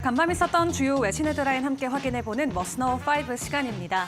간밤 있었던 주요 외신 헤드라인 함께 확인해보는 머스너 5 시간입니다.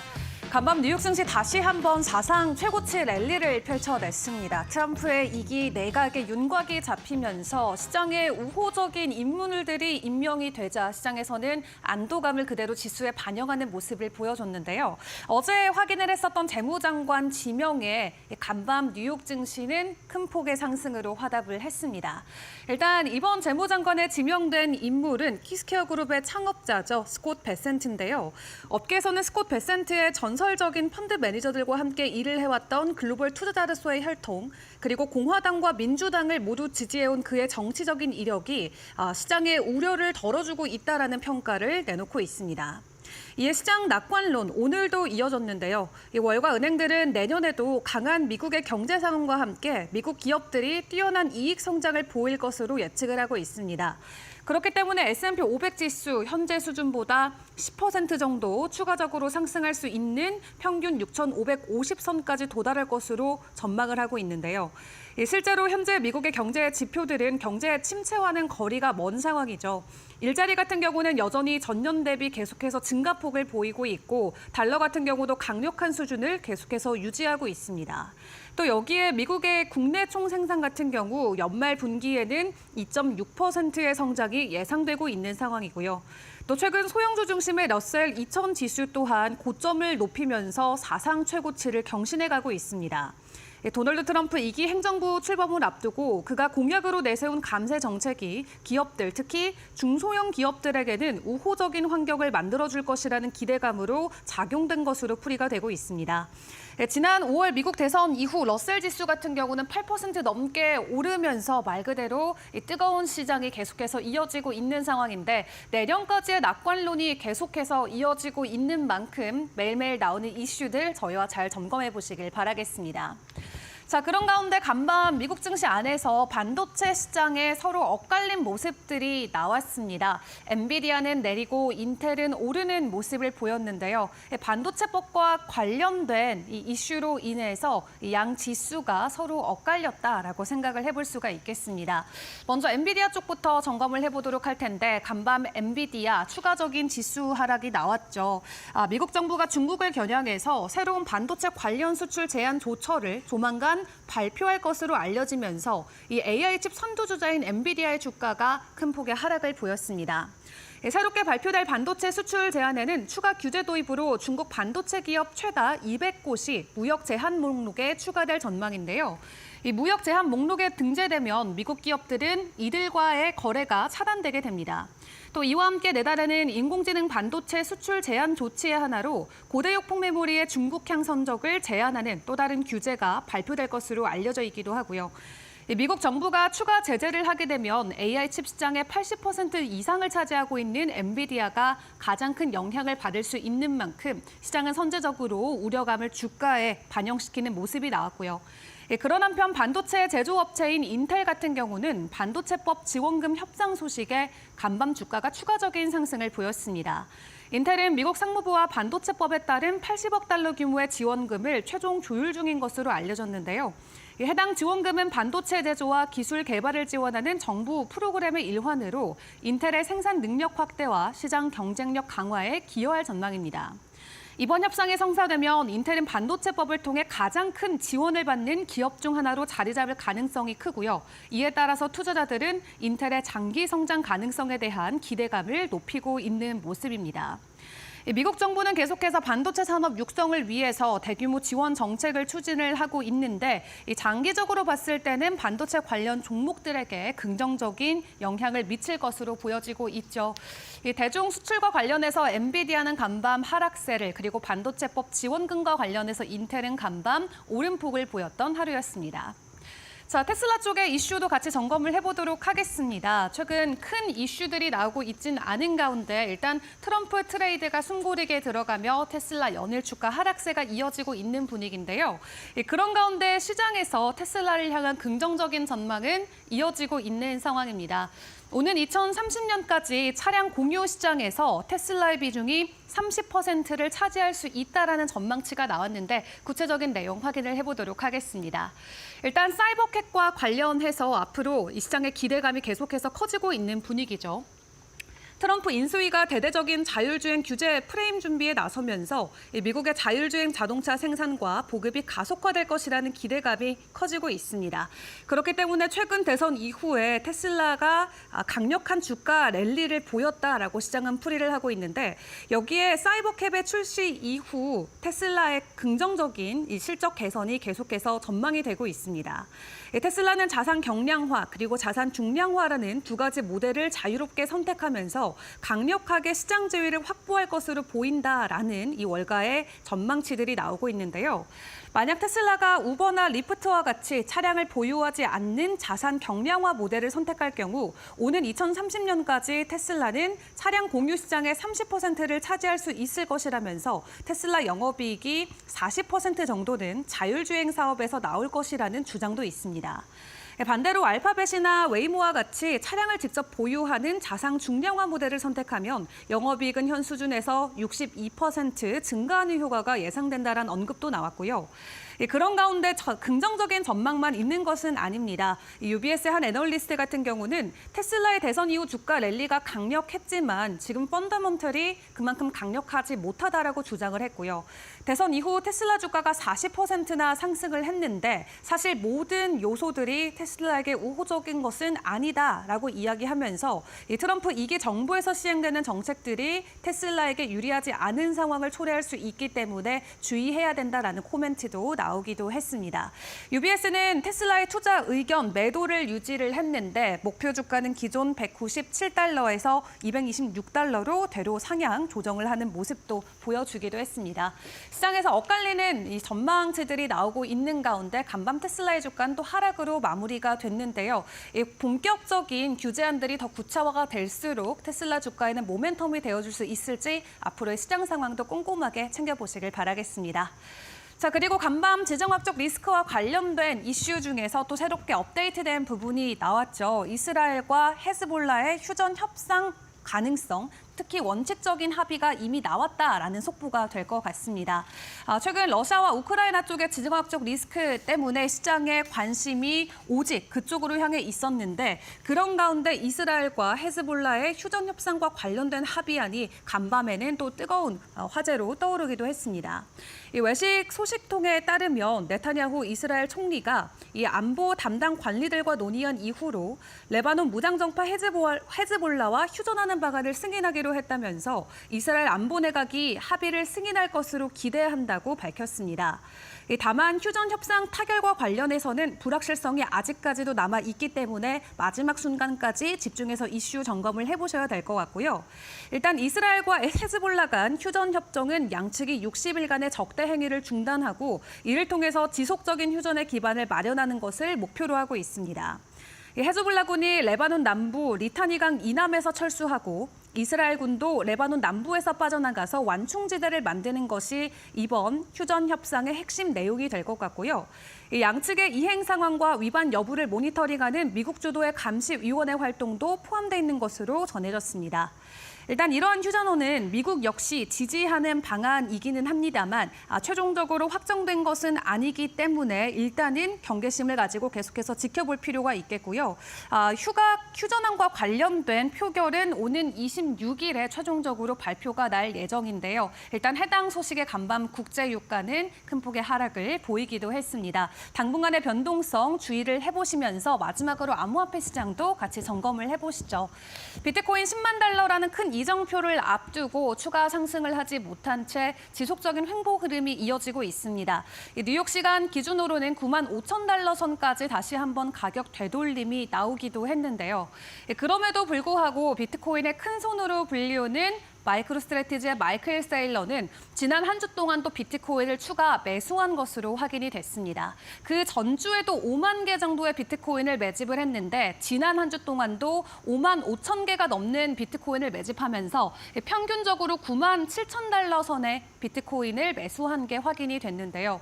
간밤 뉴욕 증시 다시 한번 사상 최고치 랠리를 펼쳐냈습니다. 트럼프의 2기 내각의 윤곽이 잡히면서 시장에 우호적인 인물들이 임명이 되자 시장에서는 안도감을 그대로 지수에 반영하는 모습을 보여줬는데요. 어제 확인을 했었던 재무장관 지명에 간밤 뉴욕 증시는 큰 폭의 상승으로 화답을 했습니다. 일단 이번 재무장관에 지명된 인물은 키스케어 그룹의 창업자죠. 스콧 베센트인데요. 업계에서는 스콧 베센트의 전설적인 펀드 매니저들과 함께 일을 해왔던 글로벌 투자자로서의 혈통, 그리고 공화당과 민주당을 모두 지지해온 그의 정치적인 이력이 시장의 우려를 덜어주고 있다라는 평가를 내놓고 있습니다. 이에 시장 낙관론 오늘도 이어졌는데요. 월가 은행들은 내년에도 강한 미국의 경제 상황과 함께 미국 기업들이 뛰어난 이익 성장을 보일 것으로 예측을 하고 있습니다. 그렇기 때문에 S&P 500 지수 현재 수준보다 10% 정도 추가적으로 상승할 수 있는 평균 6,550선까지 도달할 것으로 전망을 하고 있는데요. 실제로 현재 미국의 경제 지표들은 경제 침체와는 거리가 먼 상황이죠. 일자리 같은 경우는 여전히 전년 대비 계속해서 증가폭을 보이고 있고 달러 같은 경우도 강력한 수준을 계속해서 유지하고 있습니다. 또 여기에 미국의 국내 총생산 같은 경우 연말 분기에는 2.6%의 성장이 예상되고 있는 상황이고요. 또 최근 소형주 중심의 러셀 2000 지수 또한 고점을 높이면서 사상 최고치를 경신해가고 있습니다. 도널드 트럼프 2기 행정부 출범을 앞두고 그가 공약으로 내세운 감세 정책이 기업들, 특히 중소형 기업들에게는 우호적인 환경을 만들어줄 것이라는 기대감으로 작용된 것으로 풀이가 되고 있습니다. 지난 5월 미국 대선 이후 러셀 지수 같은 경우는 8% 넘게 오르면서 말 그대로 뜨거운 시장이 계속해서 이어지고 있는 상황인데 내년까지의 낙관론이 계속해서 이어지고 있는 만큼 매일매일 나오는 이슈들 저희와 잘 점검해 보시길 바라겠습니다. 자, 그런 가운데 간밤 미국 증시 안에서 반도체 시장에 서로 엇갈린 모습들이 나왔습니다. 엔비디아는 내리고 인텔은 오르는 모습을 보였는데요. 반도체법과 관련된 이 이슈로 인해서 양 지수가 서로 엇갈렸다라고 생각을 해볼 수가 있겠습니다. 먼저 엔비디아 쪽부터 점검을 해보도록 할 텐데 간밤 엔비디아 추가적인 지수 하락이 나왔죠. 미국 정부가 중국을 겨냥해서 새로운 반도체 관련 수출 제한 조처를 조만간 발표할 것으로 알려지면서 이 AI 칩 선두주자인 엔비디아의 주가가 큰 폭의 하락을 보였습니다. 새롭게 발표될 반도체 수출 제한에는 추가 규제 도입으로 중국 반도체 기업 최다 200곳이 무역 제한 목록에 추가될 전망인데요. 이 무역 제한 목록에 등재되면 미국 기업들은 이들과의 거래가 차단되게 됩니다. 또 이와 함께 내달에는 인공지능 반도체 수출 제한 조치의 하나로 고대역폭 메모리의 중국향 선적을 제한하는 또 다른 규제가 발표될 것으로 알려져 있기도 하고요. 미국 정부가 추가 제재를 하게 되면 AI 칩 시장의 80% 이상을 차지하고 있는 엔비디아가 가장 큰 영향을 받을 수 있는 만큼 시장은 선제적으로 우려감을 주가에 반영시키는 모습이 나왔고요. 그런 한편 반도체 제조업체인 인텔 같은 경우는 반도체법 지원금 협상 소식에 간밤 주가가 추가적인 상승을 보였습니다. 인텔은 미국 상무부와 반도체법에 따른 80억 달러 규모의 지원금을 최종 조율 중인 것으로 알려졌는데요. 해당 지원금은 반도체 제조와 기술 개발을 지원하는 정부 프로그램의 일환으로 인텔의 생산 능력 확대와 시장 경쟁력 강화에 기여할 전망입니다. 이번 협상이 성사되면 인텔은 반도체법을 통해 가장 큰 지원을 받는 기업 중 하나로 자리 잡을 가능성이 크고요. 이에 따라서 투자자들은 인텔의 장기 성장 가능성에 대한 기대감을 높이고 있는 모습입니다. 미국 정부는 계속해서 반도체 산업 육성을 위해서 대규모 지원 정책을 추진을 하고 있는데 장기적으로 봤을 때는 반도체 관련 종목들에게 긍정적인 영향을 미칠 것으로 보여지고 있죠. 대중 수출과 관련해서 엔비디아는 간밤 하락세를 그리고 반도체법 지원금과 관련해서 인텔은 간밤 오름폭을 보였던 하루였습니다. 자, 테슬라 쪽의 이슈도 같이 점검을 해보도록 하겠습니다. 최근 큰 이슈들이 나오고 있진 않은 가운데 일단 트럼프 트레이드가 숨고르게 들어가며 테슬라 연일 주가 하락세가 이어지고 있는 분위기인데요. 그런 가운데 시장에서 테슬라를 향한 긍정적인 전망은 이어지고 있는 상황입니다. 오는 2030년까지 차량 공유 시장에서 테슬라의 비중이 30%를 차지할 수 있다라는 전망치가 나왔는데 구체적인 내용 확인을 해보도록 하겠습니다. 일단 사이버캣과 관련해서 앞으로 이 시장의 기대감이 계속해서 커지고 있는 분위기죠. 트럼프 인수위가 대대적인 자율주행 규제 프레임 준비에 나서면서 미국의 자율주행 자동차 생산과 보급이 가속화될 것이라는 기대감이 커지고 있습니다. 그렇기 때문에 최근 대선 이후에 테슬라가 강력한 주가 랠리를 보였다라고 시장은 풀이를 하고 있는데 여기에 사이버캡의 출시 이후 테슬라의 긍정적인 이 실적 개선이 계속해서 전망이 되고 있습니다. 테슬라는 자산 경량화 그리고 자산 중량화라는 두 가지 모델을 자유롭게 선택하면서 강력하게 시장 지위를 확보할 것으로 보인다라는 이 월가의 전망치들이 나오고 있는데요. 만약 테슬라가 우버나 리프트와 같이 차량을 보유하지 않는 자산 경량화 모델을 선택할 경우 오는 2030년까지 테슬라는 차량 공유 시장의 30%를 차지할 수 있을 것이라면서 테슬라 영업이익이 40% 정도는 자율주행 사업에서 나올 것이라는 주장도 있습니다. 반대로 알파벳이나 웨이모와 같이 차량을 직접 보유하는 자산 중량화 모델을 선택하면 영업이익은 현 수준에서 62% 증가하는 효과가 예상된다는 언급도 나왔고요. 그런 가운데 긍정적인 전망만 있는 것은 아닙니다. UBS의 한 애널리스트 같은 경우는 테슬라의 대선 이후 주가 랠리가 강력했지만 지금 펀더먼털이 그만큼 강력하지 못하다라고 주장을 했고요. 대선 이후 테슬라 주가가 40%나 상승을 했는데 사실 모든 요소들이 테슬라에게 우호적인 것은 아니다라고 이야기하면서 이 트럼프 2기 정부에서 시행되는 정책들이 테슬라에게 유리하지 않은 상황을 초래할 수 있기 때문에 주의해야 된다라는 코멘트도 나오기도 했습니다. UBS는 테슬라의 투자 의견 매도를 유지를 했는데 목표 주가는 기존 197달러에서 226달러로 되로 상향 조정을 하는 모습도 보여주기도 했습니다. 시장에서 엇갈리는 이 전망치들이 나오고 있는 가운데 간밤 테슬라의 주가는 또 하락으로 마무리가 됐는데요. 이 본격적인 규제안들이 더 구체화가 될수록 테슬라 주가에는 모멘텀이 되어줄 수 있을지 앞으로의 시장 상황도 꼼꼼하게 챙겨보시길 바라겠습니다. 자, 그리고 간밤 지정학적 리스크와 관련된 이슈 중에서 또 새롭게 업데이트된 부분이 나왔죠. 이스라엘과 헤즈볼라의 휴전 협상 가능성, 특히 원칙적인 합의가 이미 나왔다라는 속보가 될 것 같습니다. 최근 러시아와 우크라이나 쪽의 지정학적 리스크 때문에 시장의 관심이 오직 그쪽으로 향해 있었는데 그런 가운데 이스라엘과 헤즈볼라의 휴전 협상과 관련된 합의안이 간밤에는 또 뜨거운 화제로 떠오르기도 했습니다. 이 외식 소식통에 따르면 네타냐후 이스라엘 총리가 이 안보 담당 관리들과 논의한 이후로 레바논 무장정파 헤즈볼라와 휴전하는 방안을 승인하기로 했다면서 이스라엘 안보 내각이 합의를 승인할 것으로 기대한다고 밝혔습니다. 다만 휴전 협상 타결과 관련해서는 불확실성이 아직까지도 남아 있기 때문에 마지막 순간까지 집중해서 이슈 점검을 해보셔야 될 것 같고요. 일단 이스라엘과 헤즈볼라 간 휴전 협정은 양측이 60일간의 적대 행위를 중단하고 이를 통해서 지속적인 휴전의 기반을 마련하는 것을 목표로 하고 있습니다. 헤즈볼라군이 레바논 남부 리타니강 이남에서 철수하고 이스라엘군도 레바논 남부에서 빠져나가서 완충지대를 만드는 것이 이번 휴전 협상의 핵심 내용이 될 것 같고요. 양측의 이행 상황과 위반 여부를 모니터링하는 미국 주도의 감시위원회 활동도 포함되어 있는 것으로 전해졌습니다. 일단 이러한 휴전호는 미국 역시 지지하는 방안이기는 합니다만 최종적으로 확정된 것은 아니기 때문에 일단은 경계심을 가지고 계속해서 지켜볼 필요가 있겠고요. 휴전안과 관련된 표결은 오는 26일에 최종적으로 발표가 날 예정인데요. 일단 해당 소식에 간밤 국제유가는 큰 폭의 하락을 보이기도 했습니다. 당분간의 변동성 주의를 해보시면서 마지막으로 암호화폐 시장도 같이 점검을 해보시죠. 비트코인 10만 달러라는 큰 이정표를 앞두고 추가 상승을 하지 못한 채 지속적인 횡보 흐름이 이어지고 있습니다. 뉴욕 시간 기준으로는 9만 5천 달러 선까지 다시 한번 가격 되돌림이 나오기도 했는데요. 그럼에도 불구하고 비트코인의 큰 손으로 불리우는 마이크로스트래티지의 마이클 세일러는 지난 한 주 동안 또 비트코인을 추가 매수한 것으로 확인이 됐습니다. 그 전주에도 5만 개 정도의 비트코인을 매집을 했는데 지난 한 주 동안도 5만 5천 개가 넘는 비트코인을 매집하면서 평균적으로 9만 7천 달러 선의 비트코인을 매수한 게 확인이 됐는데요.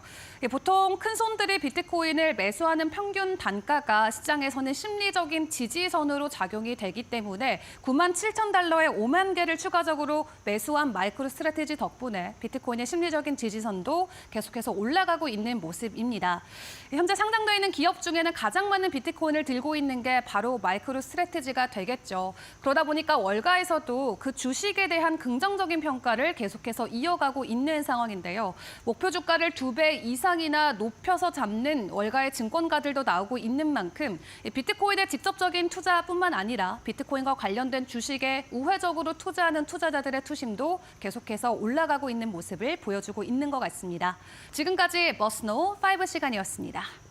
보통 큰 손들이 비트코인을 매수하는 평균 단가가 시장에서는 심리적인 지지선으로 작용이 되기 때문에 9만 7천 달러에 5만 개를 추가적으로 우회적으로 매수한 마이크로 스트래티지 덕분에 비트코인의 심리적인 지지선도 계속해서 올라가고 있는 모습입니다. 현재 상장되어 있는 기업 중에는 가장 많은 비트코인을 들고 있는 게 바로 마이크로 스트래티지가 되겠죠. 그러다 보니까 월가에서도 그 주식에 대한 긍정적인 평가를 계속해서 이어가고 있는 상황인데요. 목표 주가를 2배 이상이나 높여서 잡는 월가의 증권가들도 나오고 있는 만큼 비트코인의 직접적인 투자뿐만 아니라 비트코인과 관련된 주식에 우회적으로 투자하는 투자자들의 투심도 계속해서 올라가고 있는 모습을 보여주고 있는 것 같습니다. 지금까지 머스노 5 시간이었습니다.